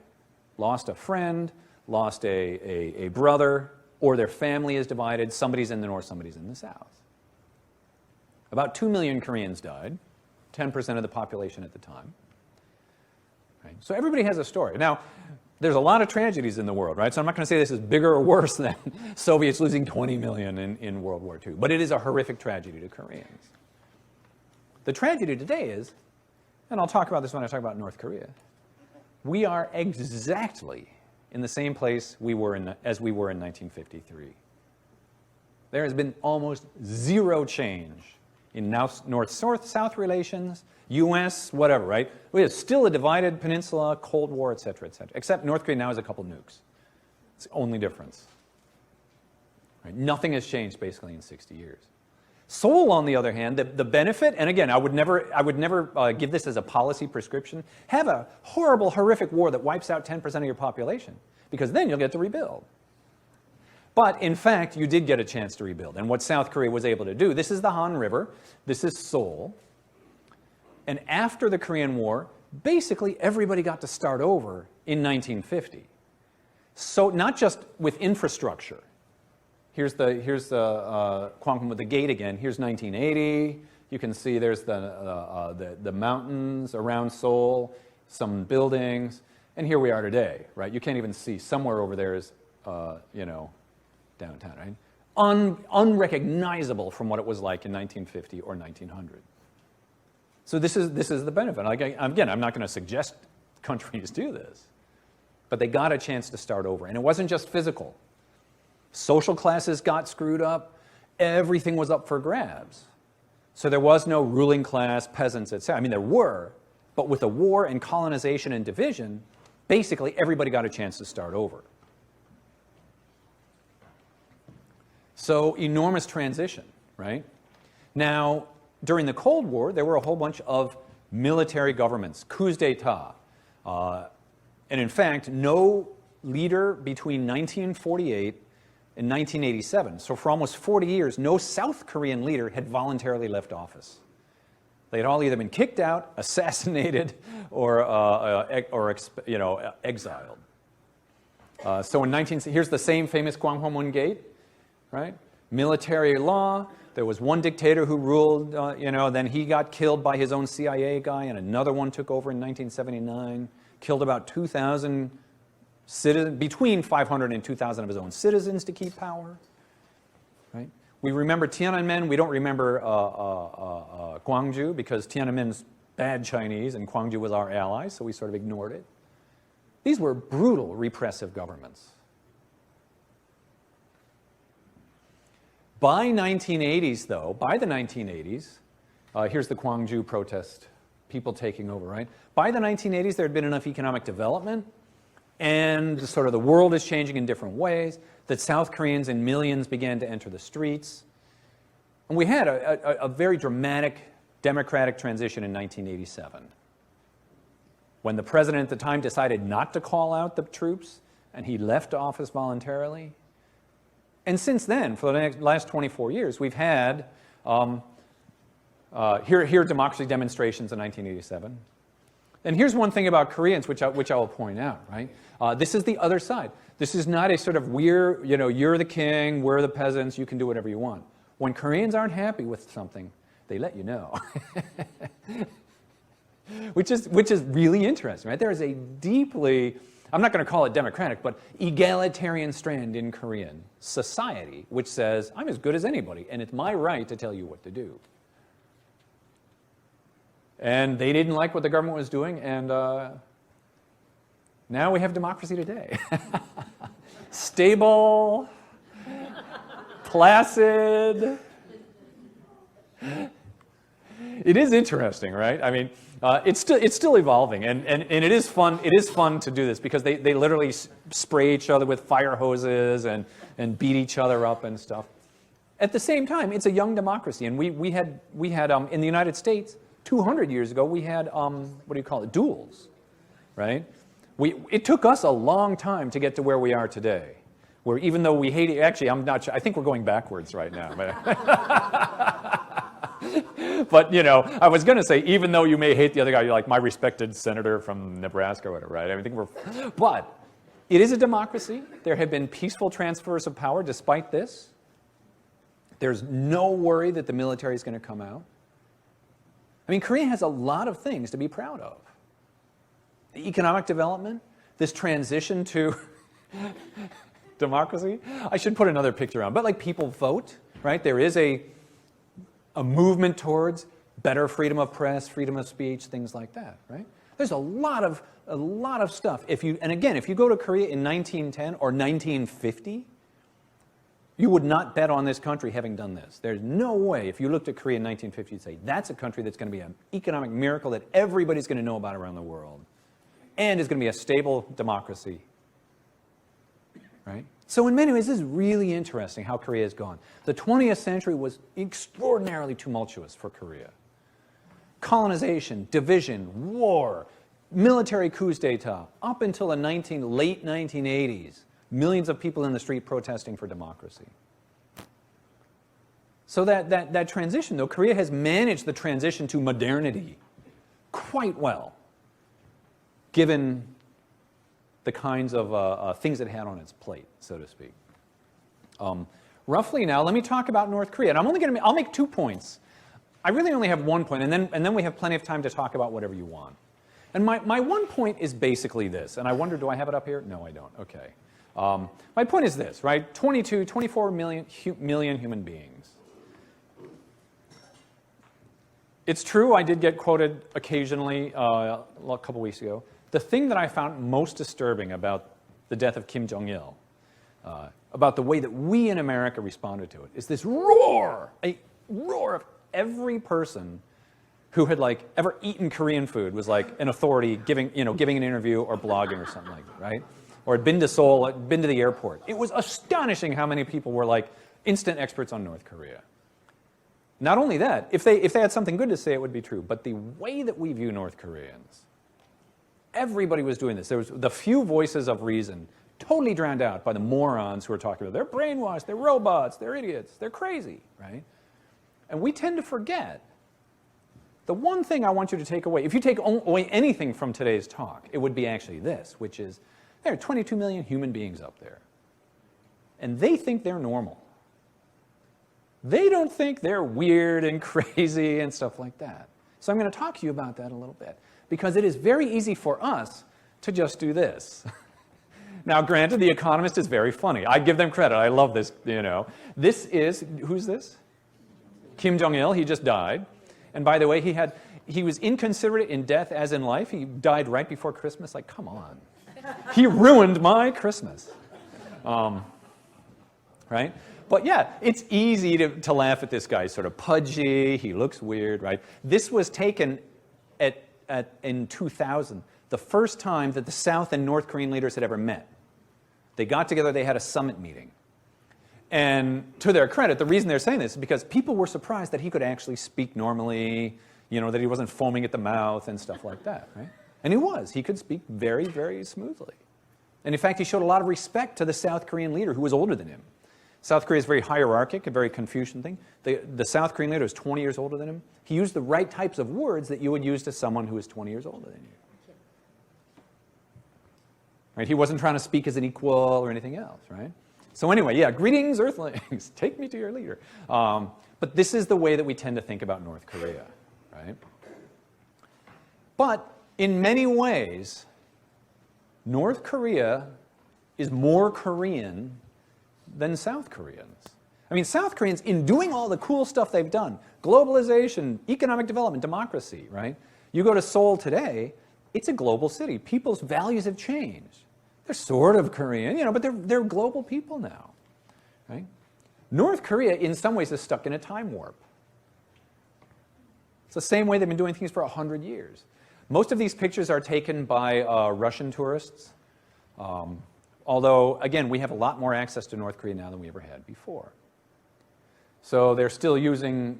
lost a friend, lost a brother, or their family is divided. Somebody's in the north, somebody's in the south. About 2 million Koreans died, 10% of the population at the time. Right? So everybody has a story. Now, there's a lot of tragedies in the world, right? So I'm not going to say this is bigger or worse than Soviets losing 20 million in World War II. But it is a horrific tragedy to Koreans. The tragedy today is, and I'll talk about this when I talk about North Korea, we are exactly in the same place as we were in 1953. There has been almost zero change in North-South relations, U.S., whatever, right? We have still a divided peninsula, Cold War, et cetera, except North Korea now has a couple nukes. It's the only difference. Right? Nothing has changed basically in 60 years. Seoul, on the other hand, the benefit, and again, I would never give this as a policy prescription, have a horrible, horrific war that wipes out 10% of your population, because then you'll get to rebuild. But in fact, you did get a chance to rebuild. And what South Korea was able to do, this is the Han River, this is Seoul, and after the Korean War, basically everybody got to start over in 1950. So not just with infrastructure. Here's the Gwanghwamun with the gate again. Here's 1980. You can see there's the mountains around Seoul, some buildings, and here we are today, right? You can't even see. Somewhere over there is, downtown, right? unrecognizable from what it was like in 1950 or 1900. So this is the benefit. Again, I'm not going to suggest countries do this, but they got a chance to start over. And it wasn't just physical. Social classes got screwed up. Everything was up for grabs. So there was no ruling class, peasants, etc. I mean, there were, but with the war and colonization and division, basically everybody got a chance to start over. So enormous transition, right? Now, during the Cold War, there were a whole bunch of military governments, coups d'etat. And in fact, no leader between 1948 and 1987, so for almost 40 years, no South Korean leader had voluntarily left office. They had all either been kicked out, assassinated, or exiled. So here's the same famous Gwanghwamun Gate, right? Military law. There was one dictator who ruled, then he got killed by his own CIA guy, and another one took over in 1979, killed about 2,000 citizens, between 500 and 2,000 of his own citizens to keep power. Right? We remember Tiananmen. We don't remember Gwangju because Tiananmen's bad Chinese and Gwangju was our ally, so we sort of ignored it. These were brutal, repressive governments. By the 1980s, here's the Gwangju protest, people taking over, right? By the 1980s, there had been enough economic development, and sort of the world is changing in different ways, that South Koreans in millions began to enter the streets. And we had a very dramatic democratic transition in 1987, when the president at the time decided not to call out the troops, and he left office voluntarily. And since then, for the last 24 years, we've had, here democracy demonstrations in 1987. And here's one thing about Koreans, which I will point out, right? This is the other side. This is not a sort of you're the king, we're the peasants, you can do whatever you want. When Koreans aren't happy with something, they let you know. which is really interesting, right? There is a deeply, I'm not going to call it democratic, but egalitarian strand in Korean society, which says, I'm as good as anybody, and it's my right to tell you what to do. And they didn't like what the government was doing, and now we have democracy today. Stable, placid. It is interesting, right? I mean, it's still evolving, and it is fun. It is fun to do this because they literally spray each other with fire hoses and beat each other up and stuff. At the same time, it's a young democracy, and we had in the United States 200 years ago we had duels, right? It took us a long time to get to where we are today, where even though we hate it, actually I'm not sure. I think we're going backwards right now. But, I was going to say, even though you may hate the other guy, you're like my respected senator from Nebraska or whatever, right? I think but it is a democracy. There have been peaceful transfers of power despite this. There's no worry that the military is going to come out. I mean, Korea has a lot of things to be proud of. The economic development, this transition to democracy. I should put another picture on, but like people vote, right? There is a movement towards better freedom of press, freedom of speech, things like that, right? There's a lot of stuff. If you go to Korea in 1910 or 1950, you would not bet on this country having done this. There's no way, if you looked at Korea in 1950, you'd say, that's a country that's going to be an economic miracle that everybody's going to know about around the world, and is going to be a stable democracy, right? So in many ways, this is really interesting how Korea has gone. The 20th century was extraordinarily tumultuous for Korea. Colonization, division, war, military coups d'etat, up until the late 1980s, millions of people in the street protesting for democracy. So that transition, though, Korea has managed the transition to modernity quite well, given the kinds of things it had on its plate, so to speak. Roughly now, let me talk about North Korea. And I'll make 2 points. I really only have 1 point, and then we have plenty of time to talk about whatever you want. And my 1 point is basically this, and I wonder, do I have it up here? No, I don't. Okay. My point is this, right? 24 million human beings. It's true, I did get quoted occasionally a couple weeks ago. The thing that I found most disturbing about the death of Kim Jong-il, about the way that we in America responded to it, is this roar, a roar of every person who had ever eaten Korean food was an authority giving an interview or blogging or something like that, right? Or had been to Seoul, been to the airport. It was astonishing how many people were instant experts on North Korea. Not only that, if they had something good to say, it would be true. But the way that we view North Koreans, everybody was doing this. There was the few voices of reason totally drowned out by the morons who were talking about they're brainwashed, they're robots, they're idiots, they're crazy, right? And we tend to forget the one thing I want you to take away. If you take away anything from today's talk, it would be actually this, which is there are 22 million human beings up there. And they think they're normal. They don't think they're weird and crazy and stuff like that. So I'm going to talk to you about that a little bit, because it is very easy for us to just do this. Now, granted, The Economist is very funny. I give them credit. I love this, This is, who's this? Kim Jong-il. He just died. And by the way, he was inconsiderate in death as in life. He died right before Christmas. Come on. He ruined my Christmas. Right? But yeah, it's easy to laugh at this guy. He's sort of pudgy. He looks weird, right? This was taken in 2000, the first time that the South and North Korean leaders had ever met. They got together. They had a summit meeting. And to their credit, the reason they're saying this is because people were surprised that he could actually speak normally, that he wasn't foaming at the mouth and stuff like that, right? And he was. He could speak very, very smoothly. And in fact, he showed a lot of respect to the South Korean leader who was older than him. South Korea is very hierarchic, a very Confucian thing. The South Korean leader is 20 years older than him. He used the right types of words that you would use to someone who is 20 years older than you. Right? He wasn't trying to speak as an equal or anything else, right? So anyway, yeah, greetings, Earthlings. Take me to your leader. But this is the way that we tend to think about North Korea, right? But in many ways, North Korea is more Korean than South Koreans. I mean, South Koreans, in doing all the cool stuff they've done, globalization, economic development, democracy, right? You go to Seoul today, it's a global city. People's values have changed. They're sort of Korean, but they're global people now, right? North Korea, in some ways, is stuck in a time warp. It's the same way they've been doing things for 100 years. Most of these pictures are taken by Russian tourists. Although, again, we have a lot more access to North Korea now than we ever had before. So they're still using,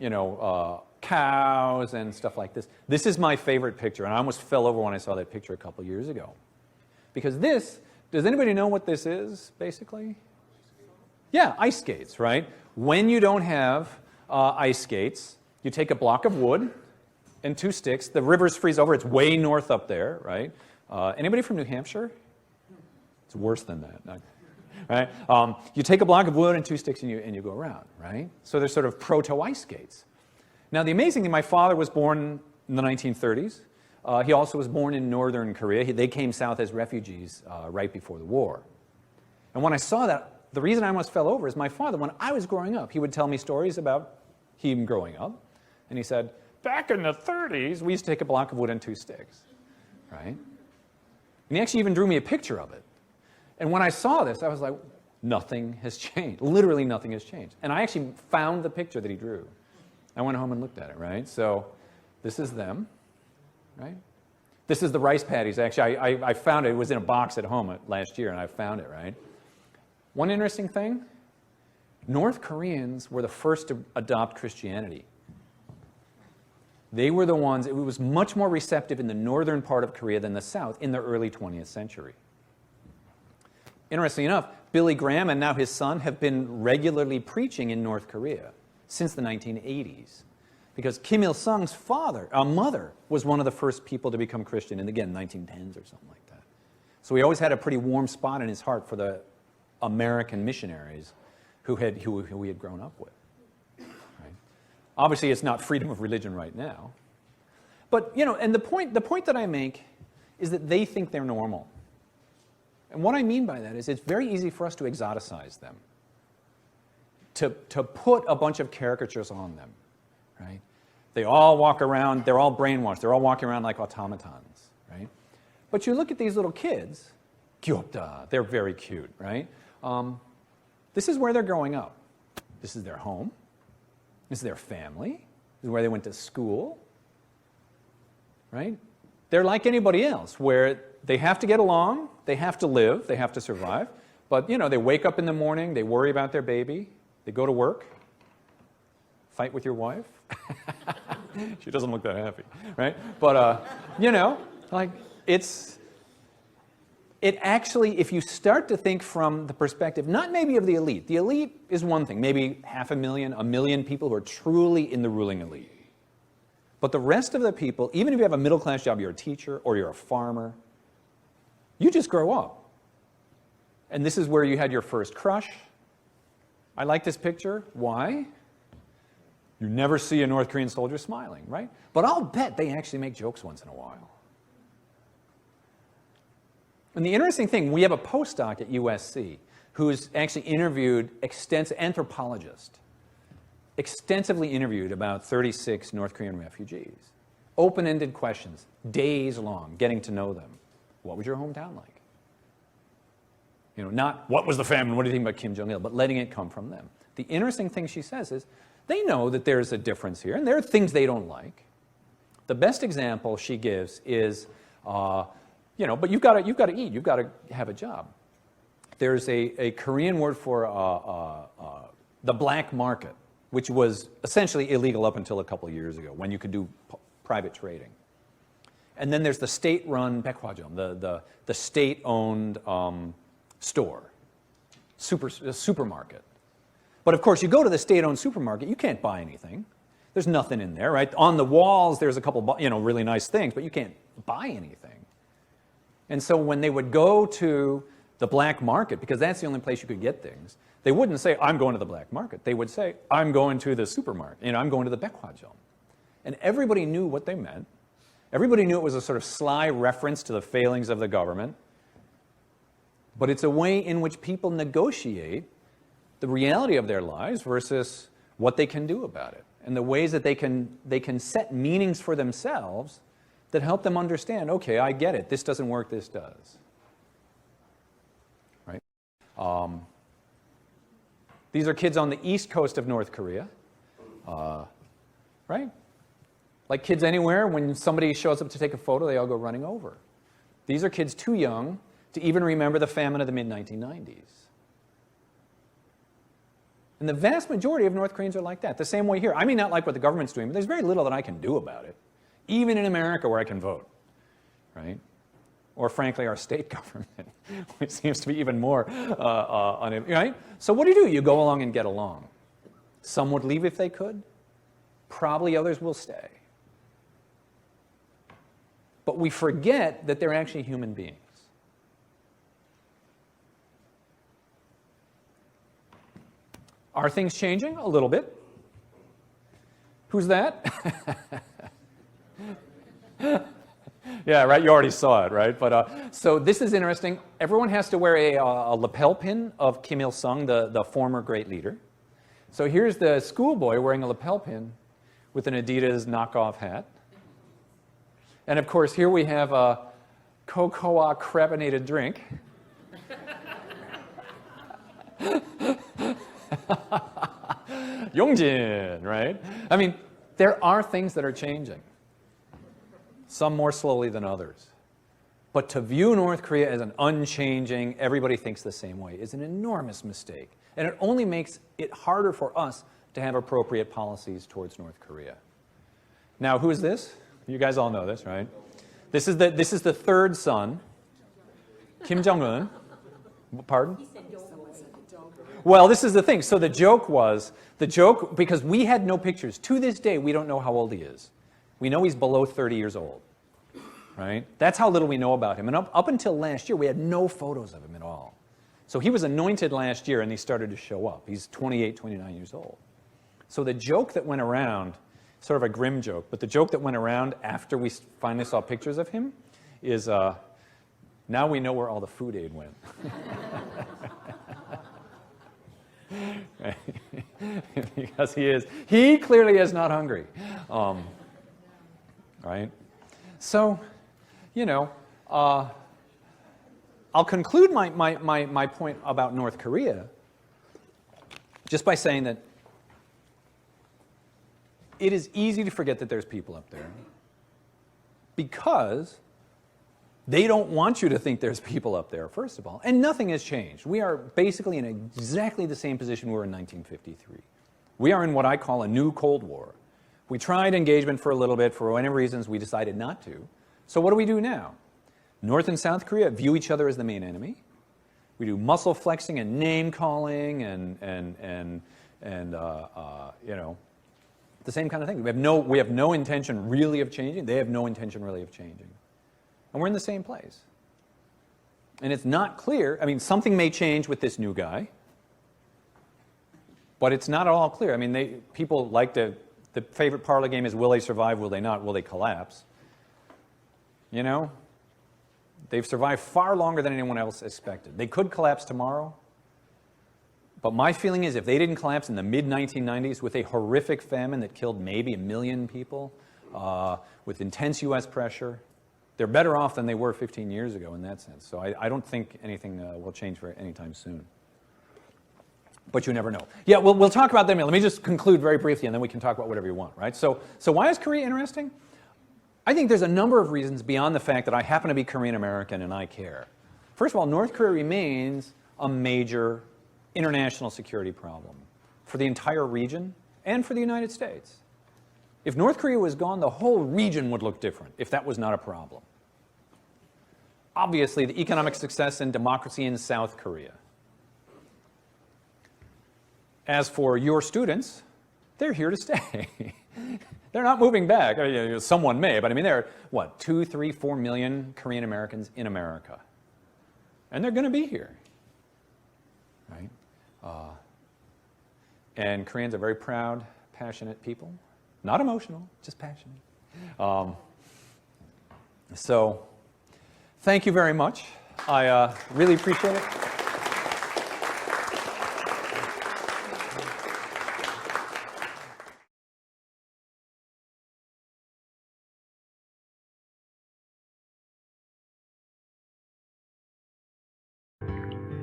cows and stuff like this. This is my favorite picture, and I almost fell over when I saw that picture a couple years ago. Because does anybody know what this is, basically? Yeah, ice skates, right? When you don't have ice skates, you take a block of wood and 2 sticks. The rivers freeze over. It's way north up there, right? Anybody from New Hampshire? It's worse than that, right? You take a block of wood and 2 sticks and you go around, right? So they're sort of proto-ice skates. Now, the amazing thing, my father was born in the 1930s. He also was born in northern Korea. They came south as refugees right before the war. And when I saw that, the reason I almost fell over is my father, when I was growing up, he would tell me stories about him growing up. And he said, back in the 30s, we used to take a block of wood and 2 sticks, right? And he actually even drew me a picture of it. And when I saw this, I was like, nothing has changed. Literally nothing has changed. And I actually found the picture that he drew. I went home and looked at it, right? So this is them, right? This is the rice paddies. Actually, I found it. It was in a box at home last year, and I found it, right? One interesting thing, North Koreans were the first to adopt Christianity. They were the ones, it was much more receptive in the northern part of Korea than the south in the early 20th century. Interestingly enough, Billy Graham and now his son have been regularly preaching in North Korea since the 1980s. Because Kim Il-sung's mother was one of the first people to become Christian in, again, 1910s or something like that. So he always had a pretty warm spot in his heart for the American missionaries who he had grown up with. Right? Obviously, it's not freedom of religion right now. But, and the point that I make is that they think they're normal. And what I mean by that is it's very easy for us to exoticize them, to put a bunch of caricatures on them, right? They all walk around, they're all brainwashed, they're all walking around like automatons, right? But you look at these little kids, 귀엽다, they're very cute, right? This is where they're growing up. This is their home. This is their family. This is where they went to school, right? They're like anybody else, where they have to get along, they have to live, they have to survive. But, you know, they wake up in the morning, they worry about their baby, they go to work, fight with your wife. She doesn't look that happy, right? But, you know, like, it actually, if you start to think from the perspective, not maybe of the elite is one thing, maybe 500,000, 1 million people who are truly in the ruling elite. But the rest of the people, even if you have a middle-class job, you're a teacher or you're a farmer, you just grow up. And this is where you had your first crush. I like this picture. Why? You never see a North Korean soldier smiling, right? But I'll bet they actually make jokes once in a while. And the interesting thing, we have a postdoc at USC who's actually interviewed anthropologist, extensively interviewed about 36 North Korean refugees. Open-ended questions, days long, getting to know them. What was your hometown like? You know, not what was the famine, what do you think about Kim Jong-il, but letting it come from them. The interesting thing she says is, they know that there's a difference here, and there are things they don't like. The best example she gives is, you know, but you've got to eat, you've got to have a job. There's a Korean word for the black market, which was essentially illegal up until a couple of years ago, when you could do private trading. And then there's the state-run 백화점, the state-owned store, supermarket. But of course, you go to the state-owned supermarket, you can't buy anything. There's nothing in there, right? On the walls, there's a couple, you know, really nice things, but you can't buy anything. And so when they would go to the black market, because that's the only place you could get things, they wouldn't say, I'm going to the black market. They would say, I'm going to the supermarket. You know, I'm going to the 백화점. And everybody knew what they meant. Everybody knew it was a sort of sly reference to the failings of the government. But it's a way in which people negotiate the reality of their lives versus what they can do about it. And the ways that they can set meanings for themselves that help them understand, okay, I get it. This doesn't work, this does. Right? These are kids on the east coast of North Korea. Right? Like kids anywhere, when somebody shows up to take a photo, they all go running over. These are kids too young to even remember the famine of the mid-1990s. And the vast majority of North Koreans are like that. The same way here. I may not like what the government's doing, but there's very little that I can do about it. Even in America where I can vote, right? Or frankly, our state government, which seems to be even more, right? So what do? You go along and get along. Some would leave if they could. Probably others will stay. But we forget that they're actually human beings. Are things changing? A little bit. Who's that? Yeah, right, you already saw it, right? But so this is interesting. Everyone has to wear a lapel pin of Kim Il-sung, the former great leader. So here's the schoolboy wearing a lapel pin with an Adidas knockoff hat. And of course, here we have a cocoa carbonated drink. Yongjin, right? I mean, there are things that are changing. Some more slowly than others. But to view North Korea as an unchanging, everybody thinks the same way is an enormous mistake. And it only makes it harder for us to have appropriate policies towards North Korea. Now, who is this? You guys all know this, right? This is the third son, Kim Jong-un. Pardon? Well, this is the thing. So the joke, because we had no pictures. To this day, we don't know how old he is. We know he's below 30 years old, right? That's how little we know about him. And up until last year, we had no photos of him at all. So he was anointed last year, and he started to show up. He's 28, 29 years old. So the joke that went around, sort of a grim joke, but the joke that went around after we finally saw pictures of him is, Now we know where all the food aid went. Because he clearly is not hungry. Right? So, I'll conclude my point about North Korea just by saying that it is easy to forget that there's people up there because they don't want you to think there's people up there, first of all. And nothing has changed. We are basically in exactly the same position we were in 1953. We are in what I call a new Cold War. We tried engagement for a little bit. For whatever reasons, we decided not to. So what do we do now? North and South Korea view each other as the main enemy. We do muscle flexing and name calling and the same kind of thing. We have no intention really of changing. They have no intention really of changing. And we're in the same place. And it's not clear. I mean, something may change with this new guy, but it's not at all clear. I mean, people like the favorite parlor game is, will they survive, will they not, will they collapse? They've survived far longer than anyone else expected. They could collapse tomorrow, but my feeling is if they didn't collapse in the mid-1990s with a horrific famine that killed maybe 1 million people, with intense U.S. pressure, they're better off than they were 15 years ago in that sense. So I don't think anything will change for anytime soon. But you never know. Yeah, we'll talk about them. Let me just conclude very briefly, and then we can talk about whatever you want, right? So why is Korea interesting? I think there's a number of reasons beyond the fact that I happen to be Korean American and I care. First of all, North Korea remains a major international security problem for the entire region and for the United States. If North Korea was gone, the whole region would look different if that was not a problem. Obviously, the economic success and democracy in South Korea. As for your students, they're here to stay. They're not moving back. I mean, someone may, but I mean, there are, 2, 3, 4 million Korean Americans in America. And they're going to be here. Right? And Koreans are very proud, passionate people. Not emotional, just passionate. So, thank you very much. I really appreciate it.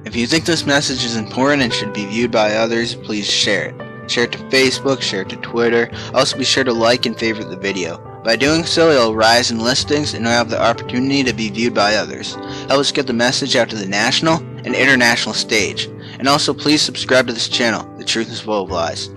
If you think this message is important and should be viewed by others, please share it. Share it to Facebook, share it to Twitter. Also be sure to like and favorite the video. By doing so, it will rise in listings and will have the opportunity to be viewed by others. Help us get the message out to the national and international stage. And also please subscribe to this channel, The Truth is Full of Lies.